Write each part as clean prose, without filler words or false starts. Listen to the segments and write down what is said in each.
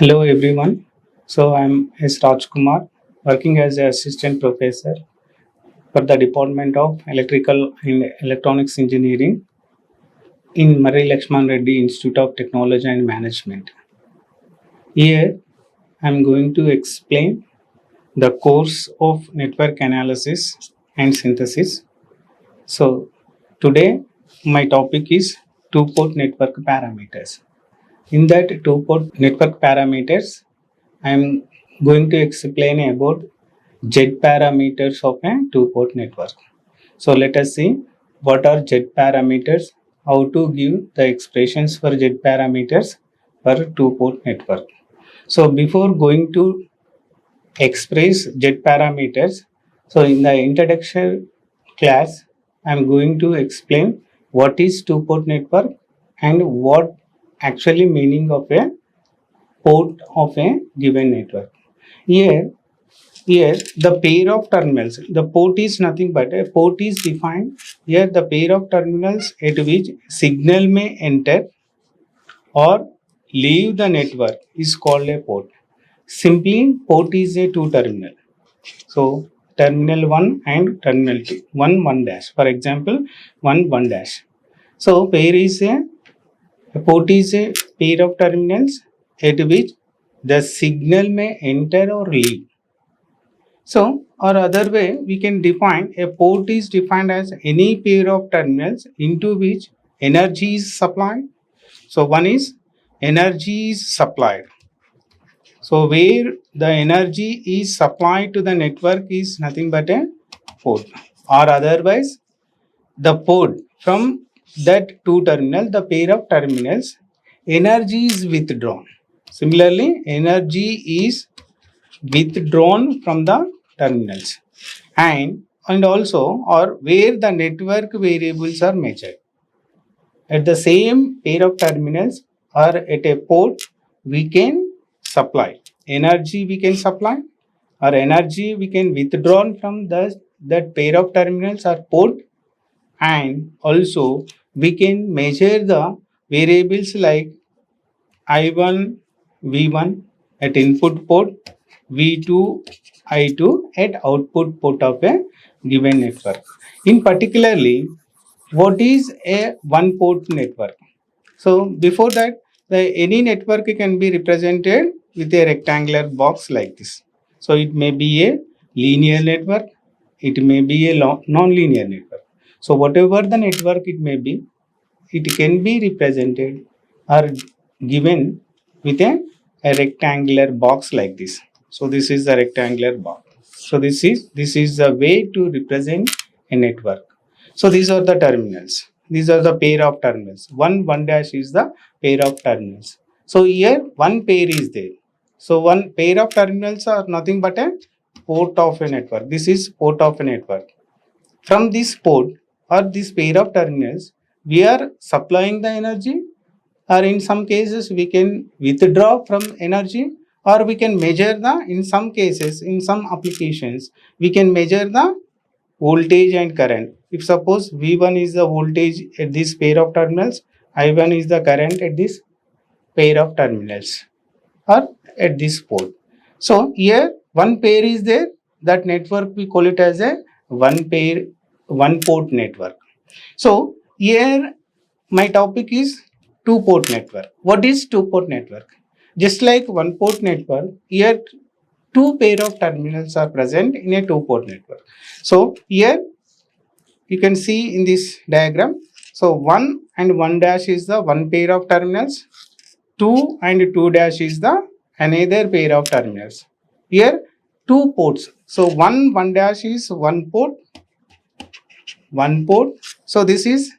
Hello everyone. So I'm S. Rajkumar, working as an assistant professor for the Department of Electrical and Electronics Engineering in Marri Laxman Reddy Institute of Technology and Management. Here I'm going to explain the course of network analysis and synthesis. So today my topic is two-port network parameters. In that two-port network parameters, I am going to explain about Z parameters of a two-port network. So let us see what are Z parameters, how to give the expressions for Z parameters for two-port network. So before going to express Z parameters, so in the introduction class, I am going to explain what is two-port network and what actually meaning of a port of a given network. Here, the pair of terminals, the port is nothing but a port is defined. Here, the pair of terminals at which signal may enter or leave the network is called a port. Simply, port is a two terminal. So, terminal 1 and terminal 2, 1 dash. For example, 1 dash. So, a port is a pair of terminals at which the signal may enter or leave. So, or other way, we can define a port is defined as any pair of terminals into which energy is supplied. So, one is energy is supplied. So, where the energy is supplied to the network is nothing but a port. Or otherwise, the port from that two terminal, the pair of terminals, energy is withdrawn. Similarly, energy is withdrawn from the terminals and also or where the network variables are measured. At the same pair of terminals or at a port, we can supply energy, we can supply or energy we can withdraw from that pair of terminals or port, and also we can measure the variables like I1, V1 at input port, V2, I2 at output port of a given network. In particularly, what is a one port network? So before that, any network can be represented with a rectangular box like this. So it may be a linear network, it may be a non-linear network. So whatever the network it may be, it can be represented or given with a rectangular box like this. So this is the rectangular box. So this is the way to represent a network. So these are the terminals. These are the pair of terminals. One dash is the pair of terminals. So here one pair is there. So one pair of terminals are nothing but a port of a network. This is port of a network. From this port or this pair of terminals, we are supplying the energy, or in some cases we can withdraw from energy, or we can measure the, in some cases, in some applications, we can measure the voltage and current. If suppose V1 is the voltage at this pair of terminals, I1 is the current at this pair of terminals or at this port. So here one pair is there, that network we call it as a one pair, one port network. So here my topic is two port network. What is two port network? Just like one port network, here two pair of terminals are present in a two port network. So here you can see in this diagram. So 1 and 1 dash is the one pair of terminals. 2 and 2 dash is the another pair of terminals. Here two ports. So 1 dash is one port. So this is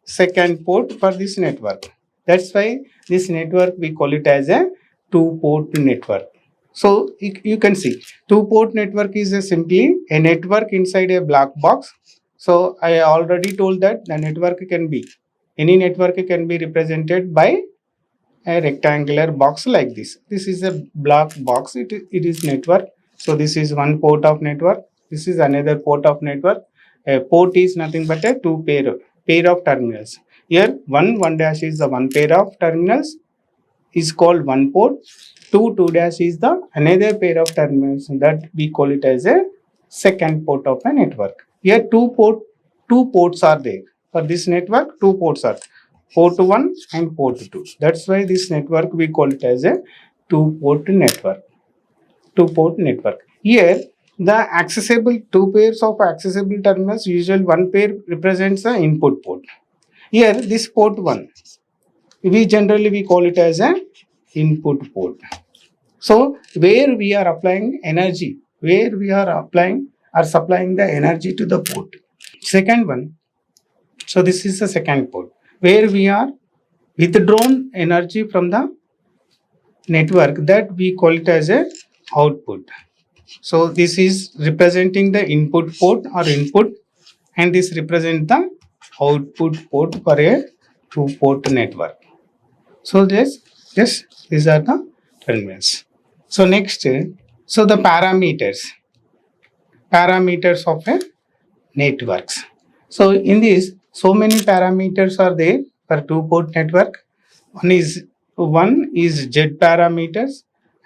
second port for this network. That's why this network we call it as a two port network. So you can see two port network is simply a network inside a black box. So I already told that the network can be, any network can be represented by a rectangular box like this. This is a black box. It is network. So this is one port of network. This is another port of network. A port is nothing but a two pair of terminals. Here one dash is the one pair of terminals is called one port. 2 dash is the another pair of terminals that we call it as a second port of a network. Here two ports are there. For this network, two ports are port 1 and port 2. That's why this network we call it as a two-port network. Two-port network. Here, the accessible two pairs of accessible terminals, usually one pair represents the input port. Here, this port 1, we call it as an input port. So, where we are applying energy, where we are applying or supplying the energy to the port. Second one, so this is the second port, where we are withdrawn energy from the network, that we call it as a output. So this is representing the input port or input, and this represent the output port for a two-port network. So this these are the terminals. So next, so the parameters of a networks. So in this, so many parameters are there for two-port network. One is Z parameters,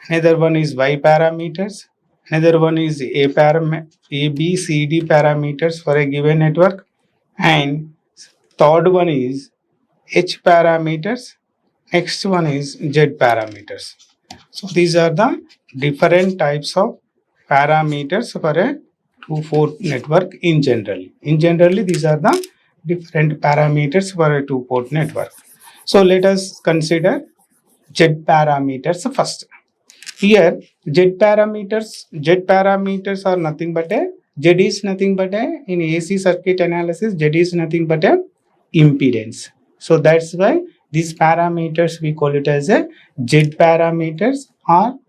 another one is Y parameters, another one is A B C D parameters for a given network, and third one is H parameters. Next one is Z parameters. So these are the different types of parameters for a two-port network in general. In generally, these are the different parameters for a two-port network. So let us consider Z parameters first. Here, Z parameters are nothing but a, Z is nothing but a, in AC circuit analysis, Z is nothing but a impedance. So that's why these parameters we call it as a Z parameters or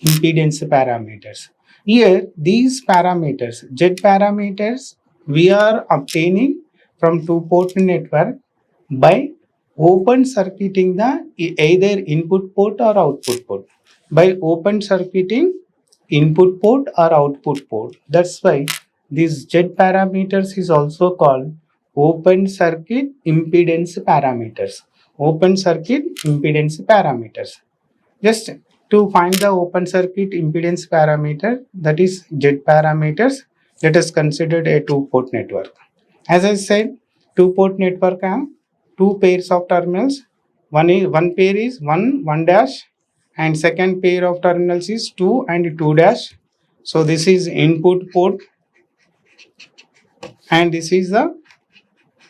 impedance parameters. Here, these parameters, Z parameters, we are obtaining from two-port network by open circuiting the either input port or output port. By open circuiting input port or output port. That's why these Z parameters is also called open circuit impedance parameters. Open circuit impedance parameters. Just to find the open circuit impedance parameter, that is Z parameters, let us consider a two-port network. As I said, two-port network have two pairs of terminals. One pair is 1 dash, and second pair of terminals is 2 and 2 dash. So this is input port, and this is the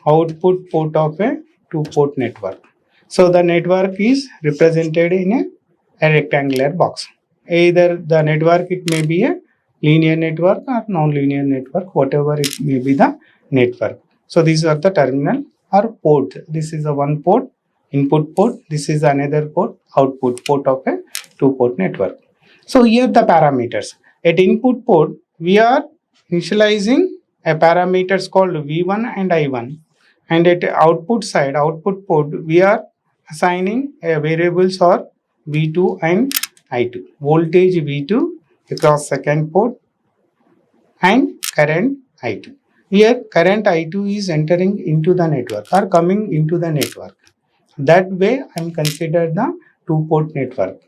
output port of a two-port network. So the network is represented in a rectangular box. Either the network, it may be a linear network or non-linear network, whatever it may be the network. So these are the terminal or port. This is a one port, input port. This is another port, output port of a two-port network. So here the parameters. At input port, we are initializing a parameters called V1 and I1. And at output side, output port, we are assigning a variables or V2 and I2. Voltage V2 across second port and current I2. Here current I2 is entering into the network or coming into the network. That way I am considered the two-port network.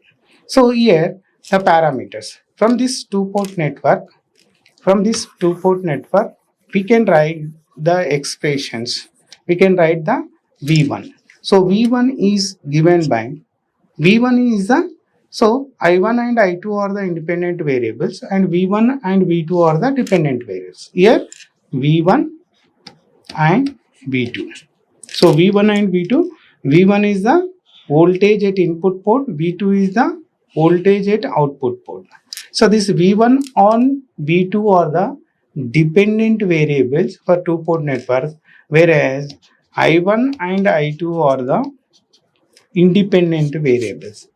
So here the parameters. From this two-port network, we can write the expressions. We can write the V1. So V1 is given by, V1 is the, so I1 and I2 are the independent variables and V1 and V2 are the dependent variables. Here V1 and V2. So V1 and V2, V1 is the voltage at input port, V2 is the voltage at output port. So this V1 on V2 are the dependent variables for two-port network, whereas I1 and I2 are the independent variables.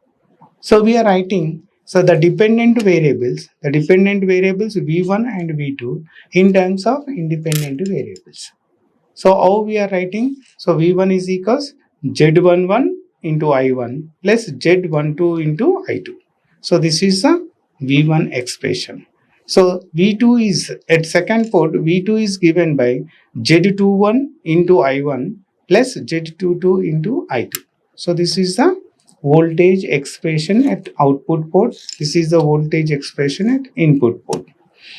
So we are writing, so the dependent variables V1 and V2 in terms of independent variables. So how we are writing? So V1 is equals Z11 into I1 plus Z12 into I2. So this is the V1 expression. So V2 is at second port, V2 is given by Z21 into I1 plus Z22 into I2. So this is the voltage expression at output port. This is the voltage expression at input port.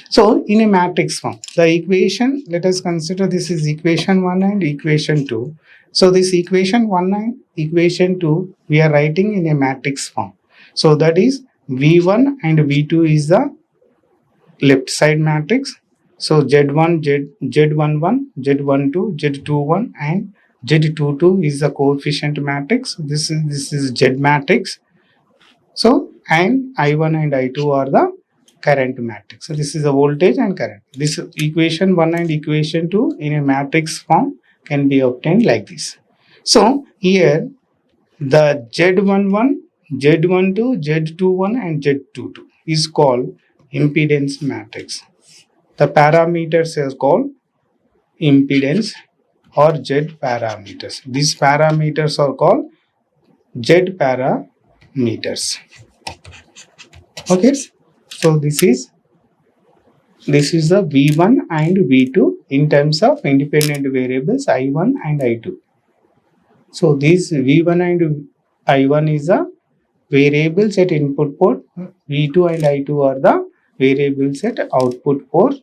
So in a matrix form, the equation, let us consider this is equation 1 and equation 2. So this equation 1 and equation 2, we are writing in a matrix form. So that is V1 and V2 is the left side matrix. So Z1, Z11, Z12, Z21 and Z22 is the coefficient matrix. This is Z matrix. So and I1 and I2 are the current matrix. So this is the voltage and current. This equation 1 and equation 2 in a matrix form can be obtained like this. So here the Z11, Z12, Z21 and Z22 is called impedance matrix. The parameters are called impedance or Z parameters. These parameters are called Z parameters. Okay. So this is the V1 and V2 in terms of independent variables I1 and I2. So these V1 and I1 is the variables at input port. V2 and I2 are the variables at output port.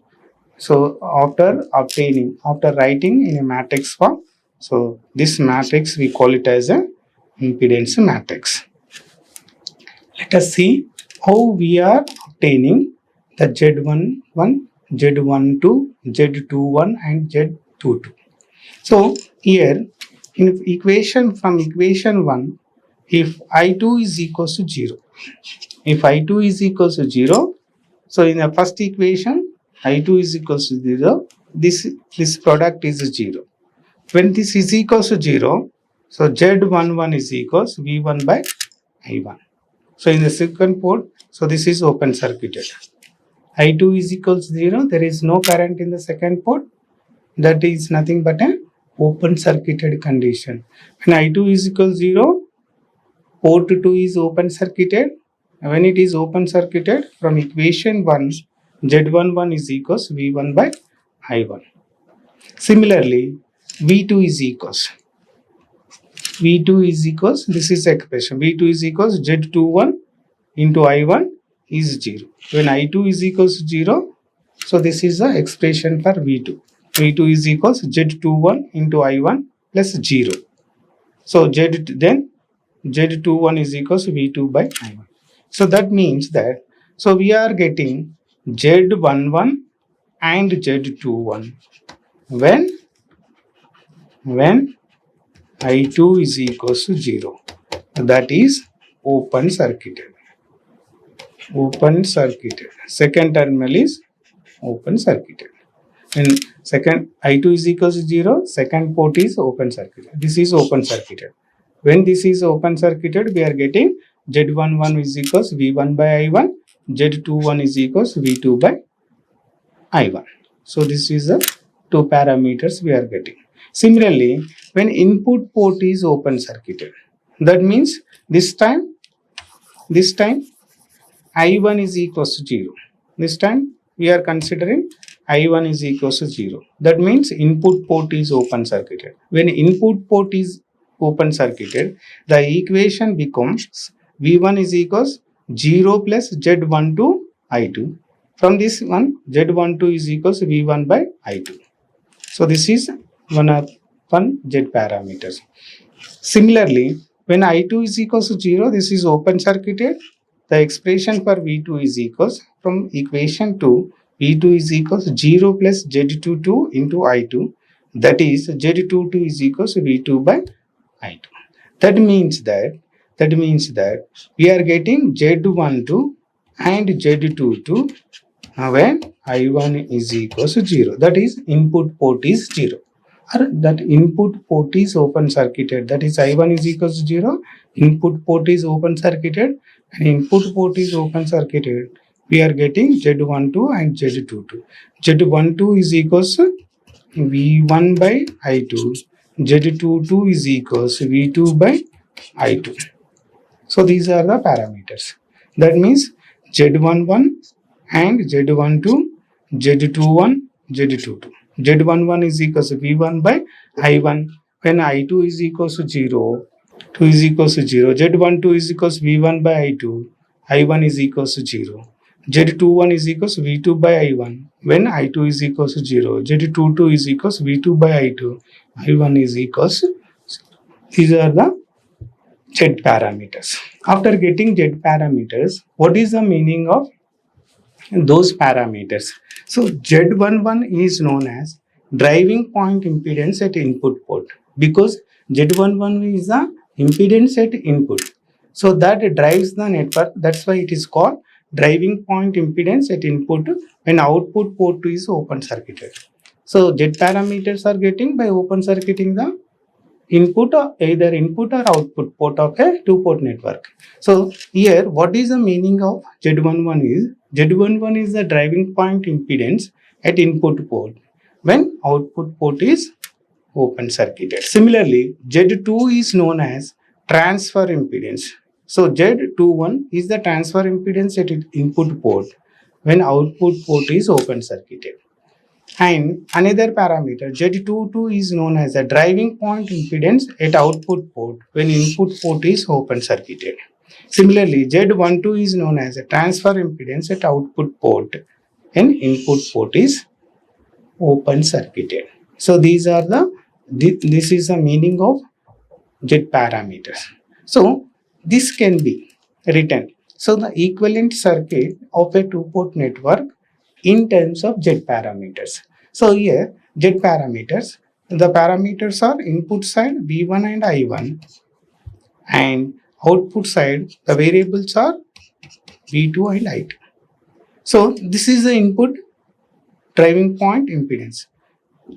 So after writing in a matrix form, so this matrix we call it as a impedance matrix. Let us see how we are obtaining the Z11, Z12, Z21 and Z22. So here in equation 1, if I2 is equals to 0, so in the first equation I2 is equals to 0, this product is 0. When this is equals to 0, so Z11 is equals V1 by I1. So in the second port, so this is open circuited. I2 is equals to 0, there is no current in the second port. That is nothing but an open circuited condition. When I2 is equals to 0, port 2 is open circuited. When it is open circuited, from equation 1, Z11 is equals V1 by I1. Similarly, V2 is equals, this is expression, V2 is equals Z21 into I1 is 0. When I2 is equals to 0, so this is the expression for V2. V2 is equals Z21 into I1 plus 0. So then Z21 is equals to V2 by I1. So that means that, so we are getting Z11 and Z21 when I2 is equals to 0. That is open circuited. Second terminal is open circuited. When second I2 is equals to 0, second port is open circuited. This is open circuited. When this is open circuited, we are getting Z11 is equals V1 by I1, Z21 is equals V2 by I1. So this is the two parameters we are getting. Similarly, when input port is open circuited, that means this time I1 is equals to 0. This time we are considering I1 is equals to 0. That means input port is open circuited. When input port is open circuited, the equation becomes V1 is equals 0 plus Z12 I2. From this one, Z12 is equals to V1 by I2. So this is one Z parameters. Similarly, when I2 is equals to 0, this is open circuited. The expression for V2 is equals, from equation 2, V2 is equals 0 plus Z22 into I2. That is Z22 is equals to V2 by I2. That means that we are getting Z12 and Z22 when I1 is equals to 0. That is input port is 0. Or that input port is open circuited. That is I1 is equals to 0. Input port is open circuited. And input port is open circuited. We are getting Z12 and Z22. Z12 is equals to V1 by I2. Z22 is equals to V2 by I2. So these are the parameters. That means Z11 and Z12, Z21, Z22. Z11 is equals to V1 by I1. When I2 is equals to 0, 2 is equals to 0. Z12 is equals to V1 by I2. I1 is equals to 0. Z21 is equals to V2 by I1 when I2 is equals to 0. Z22 is equals to V2 by I2. I1 is equals to, these are the Z parameters. After getting Z parameters, what is the meaning of those parameters? So Z11 is known as driving point impedance at input port because Z11 is the impedance at input. So that drives the network. That's why it is called driving point impedance at input when output port is open circuited. So Z parameters are getting by open circuiting the input or either input or output port of a two-port network. So here what is the meaning of Z11 is Z11 is the driving point impedance at input port when output port is open circuited. Similarly, Z2 is known as transfer impedance. So Z21 is the transfer impedance at input port when output port is open circuited. And another parameter Z22 is known as a driving point impedance at output port when input port is open circuited. Similarly, Z12 is known as a transfer impedance at output port when input port is open circuited. So these are this is the meaning of Z parameters. So this can be written. So the equivalent circuit of a two-port network in terms of Z parameters. So here Z parameters, the parameters are input side V1 and I1 and output side the variables are V2 and I2. So this is the input driving point impedance.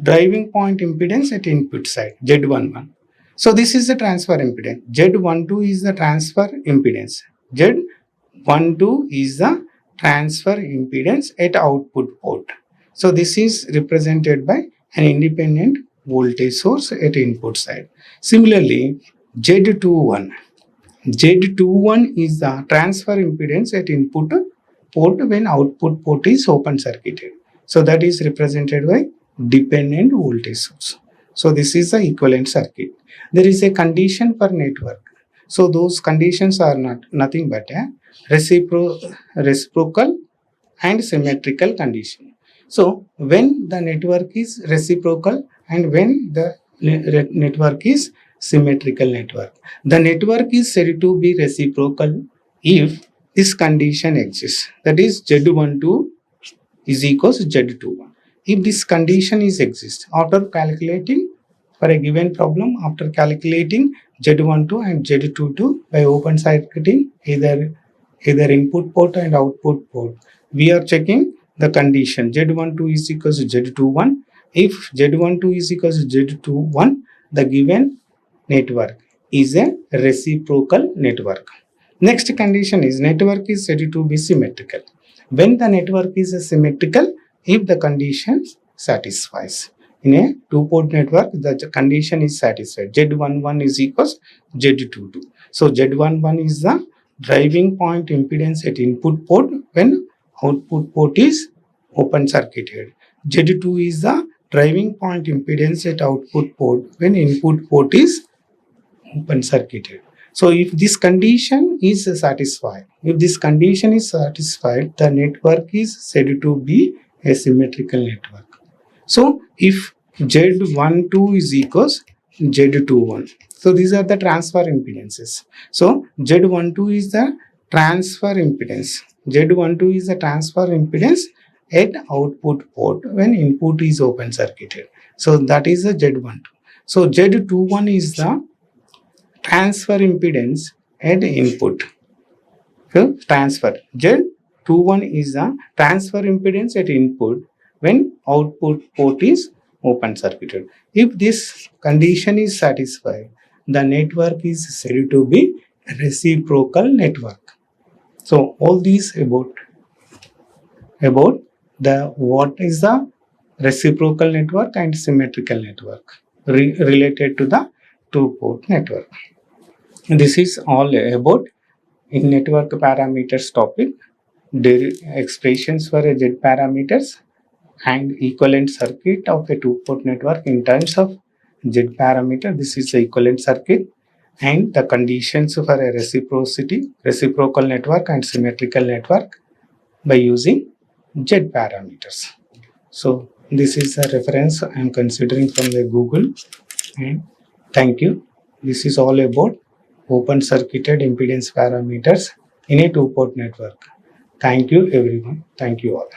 Driving point impedance at input side Z11. So this is the transfer impedance. Z12 is the transfer impedance. Z12 is the transfer impedance at output port. So this is represented by an independent voltage source at input side. Similarly, Z21. Z21 is the transfer impedance at input port when output port is open circuited. So that is represented by dependent voltage source. So this is the equivalent circuit. There is a condition per network. So those conditions are nothing but a reciprocal and symmetrical condition. So when the network is reciprocal and when the network is symmetrical network, the network is said to be reciprocal if this condition exists. That is Z12 is equals to Z21. If this condition is exists, after calculating for a given problem, after calculating Z12 and Z22 by open circuiting either input port and output port, we are checking the condition Z12 is equals to Z21. If Z12 is equals to Z21, the given network is a reciprocal network. Next condition is network is said to be symmetrical. When the network is symmetrical, if the condition satisfies. In a two-port network, the condition is satisfied. Z11 is equals Z22. So Z11 is the driving point impedance at input port when output port is open circuited. Z2 is the driving point impedance at output port when input port is open circuited. So if this condition is satisfied, the network is said to be a symmetrical network. So if Z12 is equals Z21. So these are the transfer impedances. So Z12 is the transfer impedance. Z12 is the transfer impedance at output port when input is open circuited. So that is the Z12. So Z21 is the transfer impedance at input. So transfer Z21 is the transfer impedance at input when output port is open circuited. If this condition is satisfied, the network is said to be reciprocal network. So all these about the what is the reciprocal network and symmetrical network related to the two-port network. This is all about in network parameters topic, expressions for a Z parameters and equivalent circuit of a two-port network in terms of Z parameter. This is the equivalent circuit. and the conditions for a reciprocal network and symmetrical network by using Z parameters. So this is a reference I am considering from the Google, and thank you. This is all about open circuited impedance parameters in a two-port network. Thank you everyone. Thank you all.